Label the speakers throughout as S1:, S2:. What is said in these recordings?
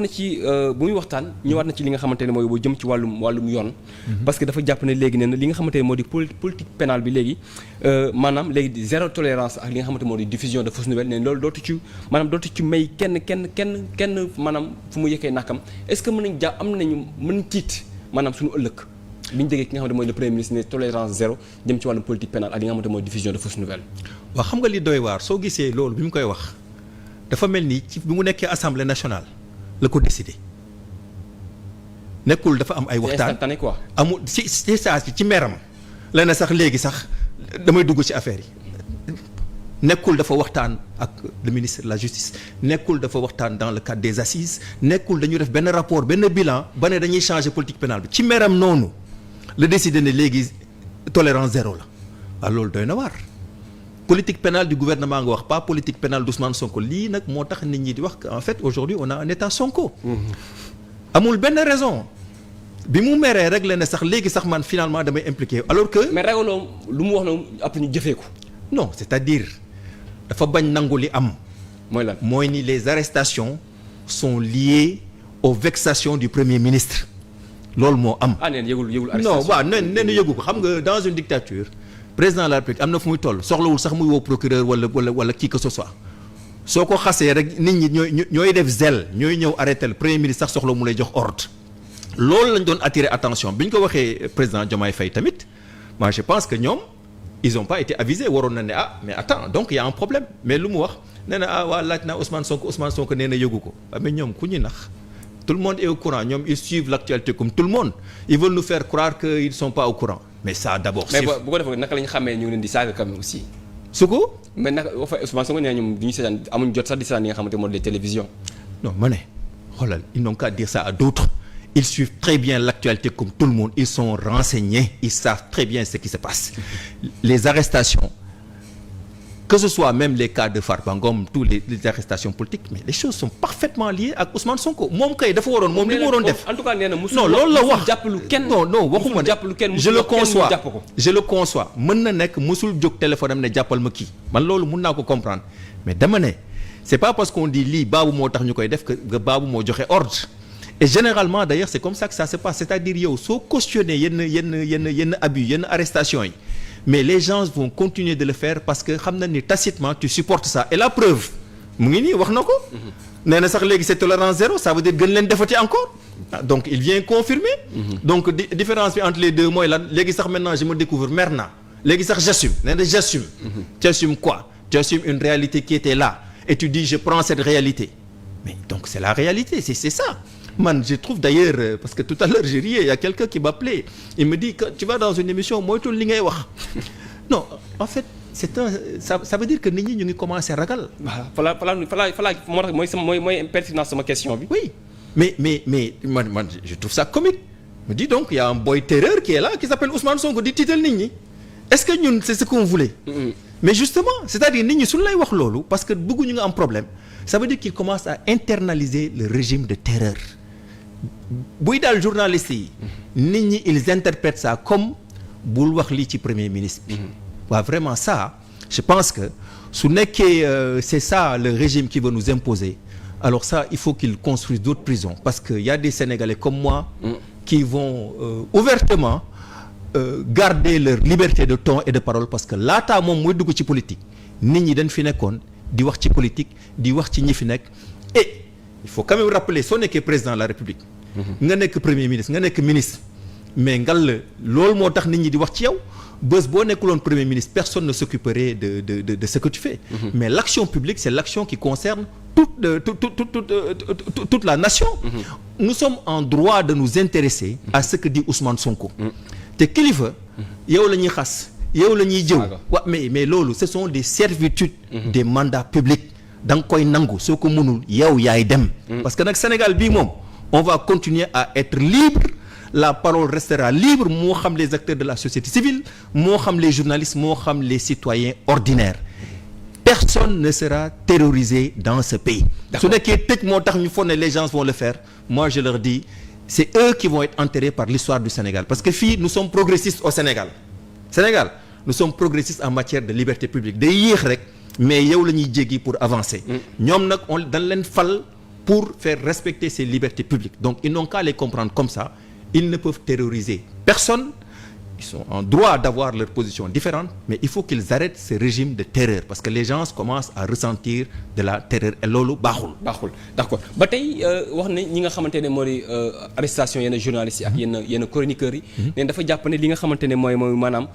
S1: na ci bu muy waxtaan ñëwaat na ci li nga xamante ne mooy boo jëm ci wàllum yoon. parce que dafa jàpp ne léegi nee na li nga xamante ne moo di politique pénale bi léegi maanaam léegi zéro tolérance ak li nga xamante moo di diffusion de fausses nouvelles ne loolu dootu ci may kenn maanaam fu mu yëkkee nakam est-ce que mën nañ tiit maanaam suñu ëllëg bi ñu déggee ki nga xamante mooy le premier ministre ne tolérance zéro jëm ci wàllum politique pénale ak li nga xamante mooy diffusion de fausses nouvelles.
S2: waaw xam nga li doy waar soo gisee loolu bi mu koy wax dafa mel ni ci bi mu nekkee assemblée nationale la ko décidé nekkul dafa am ay waxtaan
S1: instantané quoi.
S2: amul ci saa ci meram la ne sax léegi sax damay dugg ci affaire yi nekkul dafa waxtaan ak le ministre de la justice nekkul dafa waxtaan dans le cadre des assises nekkul dañu def benn rapport benn bilan ba ne dañuy changer politique pénale bi ci meram noonu la décidé ne léegi tolérance zéro la waaw loolu doy na waar. politique pénale du gouvernement nga wax pas politique pénale d'Ousmane Sonko lii nag moo tax nit ñi di wax en fait aujourd'hui on a un état Sonko. amul benn raison bi mu meree rek la ne sax léegi sax man finalement damay impliqué alors que.
S1: mais ragaloo lu mu wax noonu après ñu jëfee ko.
S2: non c'est-à-dire dafa bañ nangu li am.
S1: mooy lan
S2: mooy ni les arrestations sont liées aux vexations du premier ministre loolu moo am.
S1: ah nee na yëgul arrestation
S2: non waaw nee na yëgu ko xam nga dans une dictature. président de la République am na fu muy toll soxlawul sax muy woo procureur wala qui que ce soit soo ko xasee rek nit ñi ñooy def zèle ñooy ñëw arrêté le premier ministre sax soxla mu lay jox ordre loolu lañ doon attirer attention bi ñu ko waxee président Diomaye Faye tamit moi je pense que ñoom ils ont pas été avisés waroon na ne mais attends donc il y a un problème mais lu mu wax nee na waa laaj naa Ousmane Sonko nee na yëgu ko mais ñoom ku ñu nax tout le monde est au courant ñoom ils suivent l'actualité comme tout le monde ils veulent nous faire croire que ils sont pas au courant mais ça d'abord.
S1: mais bu ko defee naka la ñu xamee ñu ngi leen di saaga quand même aussi.
S2: su ko.
S1: mais naka Ousmane Sonko nee ñoom du ñu seetaan amuñu jot sax di seetaan yi nga xamante moo di télévision.
S2: non ma ne xoolal ils n'ont qu'à dire ça à d'autres ils suivent très bien l'actualité comme tout le monde ils sont renseignés ils savent très bien ce qui se passe les arrestations que ce soit même les cas de Farba Ngom tous les arrestations politiques mais les choses sont parfaitement liées ak Ousmane Sonko moom kay dafa waroon moom li mu waroon def.
S1: en tout cas nee na musul
S2: non loolu la wax
S1: jàppalu kenn.
S2: non waxuma ne
S1: jàppalu kenn
S2: je le conçois mën na nekk musul jóg téléphone am ne jàppal ma kii man loolu mun naa ko comprendre mais dama ne c'est pas parce qu'on dit lii baabu moo tax ñu koy def que baabu moo joxe ordre et généralement d'ailleurs c'est comme ça que ça se passe c'est-à-dire yow soo cautionner yenn abus yenn arrestations yi mais les gens vont continuer de le faire parce que xam na ni tacitement tu supportes ça et la preuve mu ngi nii wax na ko nee na sax léegi c'est tolérance zéro ça veut dire gën leen defati encore donc il vient confirmer donc différence bi entre les deux mooy lan léegi sax maintenant je me découvre mer naa léegi sax j'assume nee na j'assume tu assumes quoi tu assumes une réalité qui était là et tu dis je prends cette réalité mais donc c'est la réalité c'est ça man je trouve d'ailleurs parce que tout à l'heure j'ai riais il y a quelqu'un qui m'appelait il me dit que tu vas dans une émission moytul li ngay wax non en fait ça veut dire que nit ñi ñu ngi commencer ragal.
S1: voilà falaa moo tax mooy pertinence sama question bi.
S2: oui mais man je trouve ça comique me dis donc il y a un boy terreur qui est là qui s'appelle Ousmane Sonko di tiital nit ñi est-ce que ñun c'est ce qu'on voulait. mais justement c'est-à-dire nit ñi suñu lay wax loolu parce que bëgguñu nga am problème ça veut dire qu'ils commencent à internaliser le régime de terreur. buy daal journalistes yi nit ñi ils interprètent ça comme bul wax lii ci premier ministre bi waaw vraiment ça je pense que su nekkee c'est ça le régime qui veut nous imposer alors ça il faut qu'ils construisent d'autres prisons parce que y a des Sénégalais comme moi qui vont ouvertement garder leur liberté de ton et de parole parce que laataa moom mooy dugg ci politique nit ñi dañ fi nekkoon di wax ci politique di wax ci ñi fi nekk et il faut quand même rappeler soo nekkee président de la République nga nekk premier ministre nga nekk ministre mais ngal loolu moo tax nit ñi di wax ci yow bés boo nekkuloon premier ministre personne ne s'occuperait de ce que tu fais mais l'action publique c'est l'action qui concerne toute la nation nous sommes en droit de nous intéresser à ce que dit Ousmane Sonko te kilifa yow la ñuy xas yow la ñuy jëw waaw mais loolu ce sont des servitudes des mandats publics da nga koy nangu soo ko mënul yow yaay dem parce que nag Sénégal bii moom on va continuer à être libre la parole restera libre moo xam les acteurs de la société civile moo xam les journalistes moo xam les citoyens ordinaires personne ne sera terrorisé dans ce pays su nekkee tëj moo tax ñu foog ne les gens vont le faire moi je leur dis c'est eux qui vont être enterrés par l'histoire du Sénégal parce que fii nous sommes progressistes au Sénégal nous sommes progressistes en matière de liberté publique day yéex rek mais yow la ñuy jéggi pour avancer ñoom nag dañ leen fal pour ñu doxal li nga xamante ne mooy liberté publique pour faire respecter ces libertés publiques. Donc ils n'ont qu'à les comprendre comme ça. Ils ne peuvent terroriser personne. Ils sont en droit d'avoir leur position différente, mais il faut qu'ils arrêtent ce régime de terreur parce que les gens commencent à ressentir de la terreur et loolu baaxul.
S1: D'accord ba tey wax ne ñi nga xamante ne moo di arrestation yenn journalistes yi ak yenn chroniqueurs yi. ne dafa jàpp ne li nga xamante ne mooy maanaam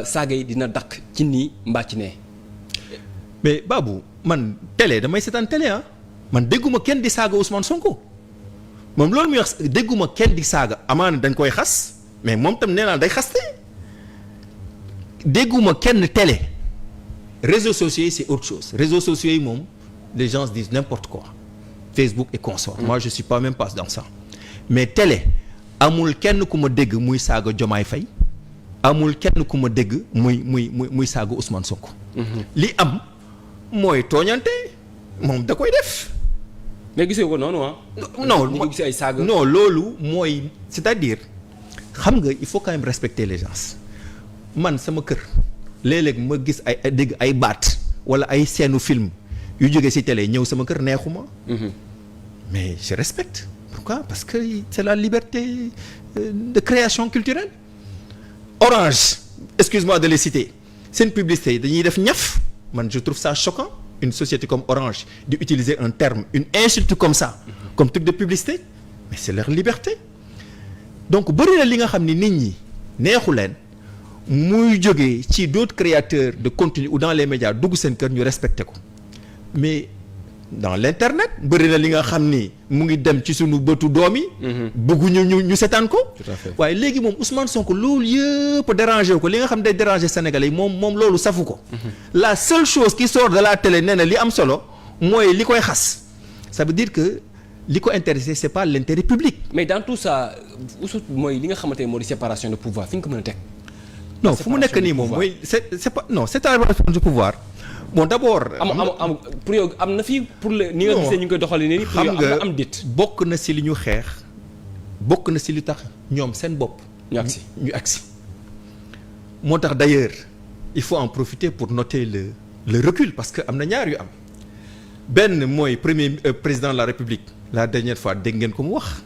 S1: saaga yi dina dakk ci nii mbaa ci nee.
S2: mais Babou man télé damay seetaan télé ah man dégguma kenn di saaga Ousmane Sonko moom loolu muy wax dégguma kenn di saaga amaana dañ koy xas mais moom tam nee naa day xaste dégguma kenn télé réseaux sociaux yi c'est autre chose réseaux sociaux yi moom les gens disent n'importe quoi Facebook et consorts. Moi je suis pas même pas dans ça mais télé amul kenn ku ma dégg muy saaga Diomaye Faye amul kenn ku ma dégg muy saaga Ousmane Sonko. li am mooy tooñante moom da koy def.
S1: mais gisee ko noonu ah.
S2: non
S1: ñu ngi gis ay saaga.
S2: non loolu mooy c'est-à-dire xam nga il faut quand même respecter les gens man sama kër léeg-léeg ma gis ay dégg ay baat wala ay seenu film yu jógee ci télé ñëw sama kër neexuma. mais je respecte. Pourquoi? Parce que c'est la liberté de création culturelle. Orange, excuse-moi de les citer, seen publicité dañuy def ñaf man je trouve ça choquant une société comme Orange di utiliser un terme une insulte comme ça comme truc de publicité mais c'est leur liberté. Donc bëri na li nga xam ni nit ñi neexu leen muy jógee ci d'autres créateurs de contenu ou dans les médias dugg seen kër ñu respecté ko mais dans l'internet bëri na li nga xam ni mu ngi dem ci sunu bëtu doom yi. bëgguñu ñu seetaan ko.
S1: tout à fait
S2: waaye léegi moom Ousmane Sonko loolu yëpp déranger ko li nga xam day déranger Sénégalais yi moom loolu safu ko. La seule chose qui sort de la télé nee na li am solo mooy li koy xas ça veut dire que li ko intéressé c'est pas l'intérêt public.
S1: mais dans tout ça mooy li nga xamante ne moo di séparation de pouvoir fi nga ko mën a teg.
S2: non fu mu nekk nii moom mooy c'est pas non séparation de pouvoir. bon d'abord.
S1: am pour yow am na fii pour le ni nga gisee ñu ngi koy doxalee nii. pour yow am na am dit
S2: bokk na ci li ñu xeex bokk na ci li tax ñoom seen bopp.
S1: ñu agsi
S2: moo tax d'ailleurs il faut en profiter pour noter le recul parce que am na ñaar yu am benn mooy premier président de la République la dernière fois dégg ngeen ko mu wax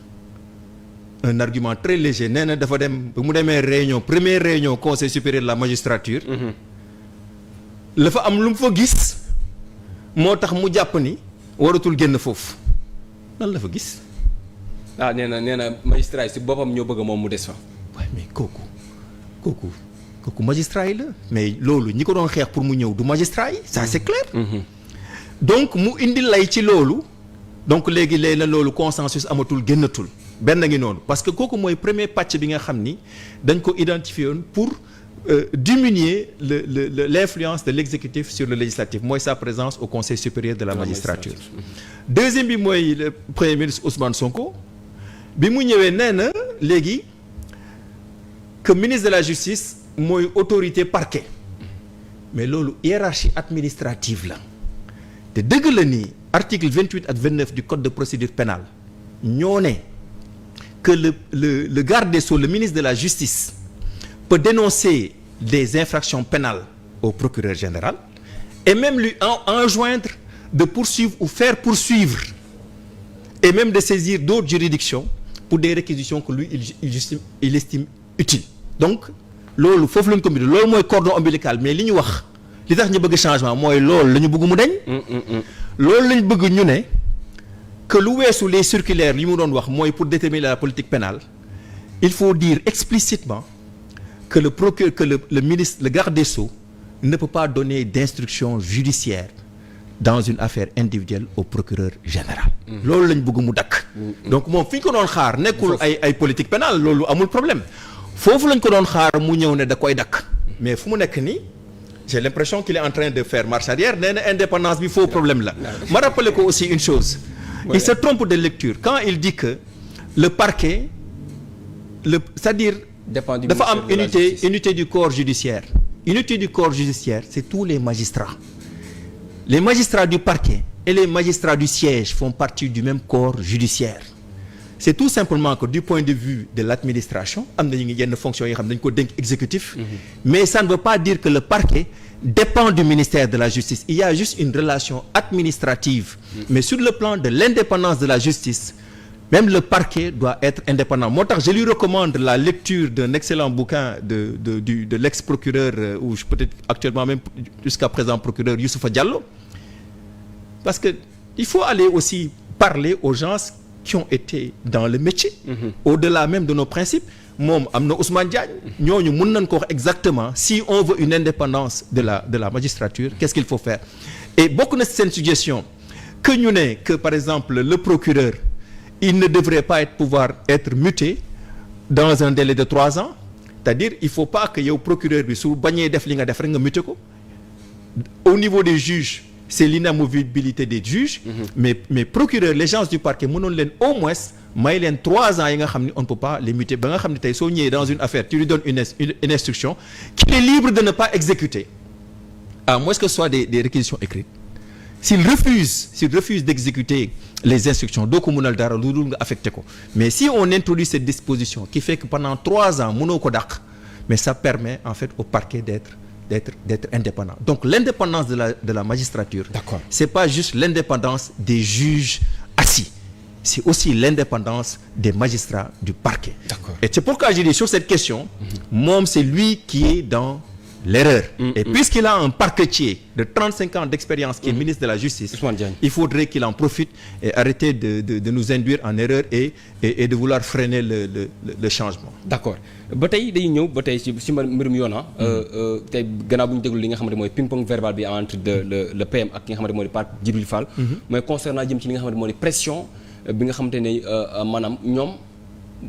S2: un argument très léger nee na dafa dem ba mu demee première réunion conseil supérieur de la magistrature. la fa am lu mu fa gis moo tax mu jàpp ni waratul génn foofu lan la fa gis.
S1: nee na magistrat yi ci boppam ñoo bëgg moom mu des fa.
S2: waaye mais kooku magistrat yi la mais loolu ñi ko doon xeex pour mu ñëw du magistrat yi ça c'est clair. donc mu indi lay ci loolu donc léegi na loolu consensus amatul génnatul benn ngi noonu parce que kooku mooy premier pàcc bi nga xam ni dañ ko identifié woon pour. Diminuer l'influence de l'exécutif sur le législatif mooy sa présence au conseil supérieur de la magistrature. Deuxième bi mooy le premier ministre Ousmane Sonko bi mu ñëwee nee na léegi que ministre de la justice mooy autorité parquet mais loolu hiérarchie administrative la te dëgg la ni article 28 ak 29 du code de procédure pénale ñoo ne que le garde des Sceaux le ministre de la justice peut dénoncer des infractions pénales au procureur général et même lui enjoindre de poursuivre ou faire poursuivre et même de saisir d'autres juridictions pour des réquisitions que lui il estime utiles. Donc loolu foofu la ñu ko mbir loolu mooy cordon ombilical mais li ñu wax li tax ñu bëgg changement mooy loolu la ñu bëgg mu deñ loolu la ñu bëgg ñu ne que lu weesu les circulaires li mu doon wax mooy pour déterminer la politique pénale il faut dire explicitement que le procureur que le ministre le garde des Sceaux ne peut pas donner d'instruction judiciaire dans une affaire individuelle au procureur général. loolu lañ bëgg mu dakk donc moom fi ñu ko doon xaar nekkul ay politique pénale loolu amul problème foofu lañ ko doon xaar mu ñëw ne da koy dakk mais fu mu nekk nii j'ai l'impression qu'il est en train de faire marche arrière nee na indépendance bi faux problème la. ma rappelé ko aussi une chose. il se trompe de lecture quand il dit que le parquet c'est-à-dire. dafa am unité du corps judiciaire. Unité du corps judiciaire c'est tous les magistrats du parquet et les magistrats du siège font partie du même corps judiciaire c'est tout simplement que du point de vue de l'administration am na yenn fonctions yoo xam ne dañu ko dénk exécutif mais ça ne veut pas dire que le parquet dépend du ministère de la justice. Il y a juste une relation administrative mais sur le plan de l'indépendance de la justice, même le parquet doit être indépendant. Moo tax je lui recommande la lecture d'un excellent bouquin de l'ex-procureur ou peut-être actuellement même jusqu'à présent procureur Youssoufa Diallo, parce que il faut aller aussi parler aux gens qui ont été dans le métier, au-delà même de nos principes. Moom am na Ousmane Diagne, ñooñu mën nañ ko wax exactement si on veut une indépendance de la magistrature, qu'est-ce qu'il faut faire. Et bokk na seen suggestion que ñu ne que par exemple le procureur il ne devrait pas pouvoir être muté dans un délai de 3 ans, c'est-à-dire il faut pas que yow procureur bi su bañee def li nga def rek nga muté ko. Au niveau des juges c'est l'inamovibilité des juges, mais procureur les gens du parquet mënoon leen au moins may leen 3 ans yi nga xam ne on ne peut pas les muter ba nga xam ne tey soo ñëwee dans une affaire tu lui donnes une instruction qu'il est libre de ne pas exécuter à moins que ce soit des réquisitions écrites. S'il refuse d'exécuter les instructions doo ko mënal dara lu dul nga affecté ko, mais si on introduit cette disposition qui fait que pendant 3 ans mënoo ko dàq, mais ça permet en fait au parquet d'être indépendant. Donc l'indépendance de la magistrature, c'est pas juste l'indépendance des juges assis, c'est aussi l'indépendance des magistrats du parquet. Et c'est pourquoi j'ai dit sur cette question, moom c'est lui qui est dans l'erreur. Et puisqu'il a un parquetier de 35 ans d'expérience qui est ministre de la Justice, il faudrait qu'il en profite et arrêter de nous induire en erreur et de vouloir freiner le changement.
S1: D'accord. Ba tey dañuy ñëw ba tey ci mbirum yoon tey gannaaw bu ñu déglu li nga xamante mooy ping-pong verbal bi entre le PM ak ki nga xamante moo di Pape Djibril Fall. mooy concernant jëm ci li nga xamante moo di pression bi nga xamante ne maanaam ñoom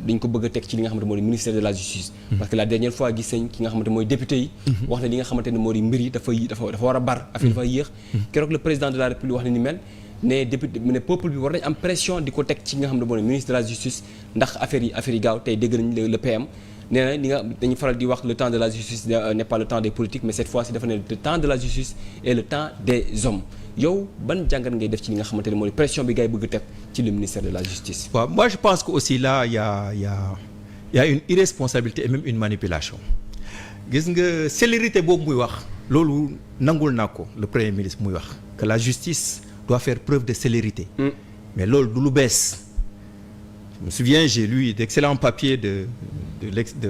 S1: dañ ko bëgg a teg ci li nga xamante moo di ministère de la justice. parce que la dernière fois gis nañ ki nga xamante mooy député yi. wax na li nga xamante ne moo di mbir yi dafa war a bar affaire dafa yéex. keroog le président de la république wax na ni mel ne député ne peuple bi war nañ am pression di ko teg ci nga xam ne moo di ministre de la justice ndax affaire yi gaaw tey dégg nañ le PM. nee na li nga dañu faral di wax le temps de la justice n'est pas le temps des politiques mais cette fois-ci dafa ne le temps de la justice et le temps des hommes. yow ban jàngat ngay def ci li nga xamante ne moo di pression bi gars yi bëgg a teg ci le ministère de la justice.
S2: waaw moi je pense que aussi là il y a une irresponsabilité et même une manipulation. gis nga célérité boobu muy wax loolu nangul naa ko le premier ministre muy wax que la justice doit faire preuve de célérité. mais loolu du lu bees. je me souviens j'ai lu d'excellents papiers de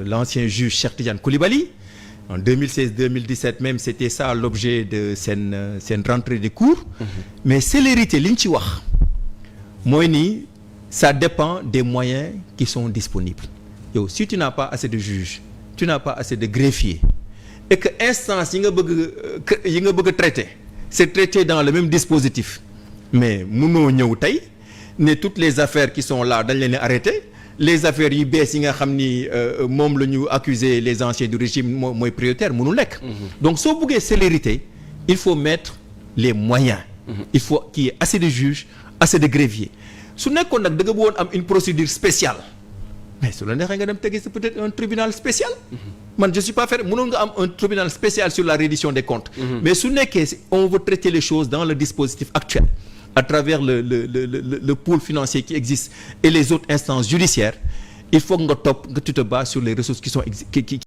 S2: l'ancien juge Cheikh Tidiane Coulibaly. En 2016-2017 même c'était ça l'objet de seen rentrée des cours. mais célérité li ñu ci wax mooy ni ça dépend des moyens qui sont disponibles. yow si tu n'as pas assez de juges tu n'as pas assez de greffiers et que instance yi nga bëgg a traiter c'est traité dans le même dispositif mais mënoo ñëw tey ne toutes les affaires qui sont là dañ leen arrêter. les affaires yi bees yi nga xam ni moom la ñu accuser les anciens du régime mooy prioritaire mënul nekk. donc soo bëggee célérité il faut mettre les moyens. il faut qu'il y ait assez de juges assez de greffiers su nekkoon nag da nga bëggoon am une procédure spéciale mais su la neexee nga dem tegi c'est peut-être un tribunal spécial. man je suis pas fait mënoon nga am un tribunal spécial sur la reddition des comptes. mais su nekkee on veut traiter les choses dans le dispositif actuel. à travers le pôle financier qui existe et les autres instances judiciaires, il faut que tu te bases sur les ressources qui sont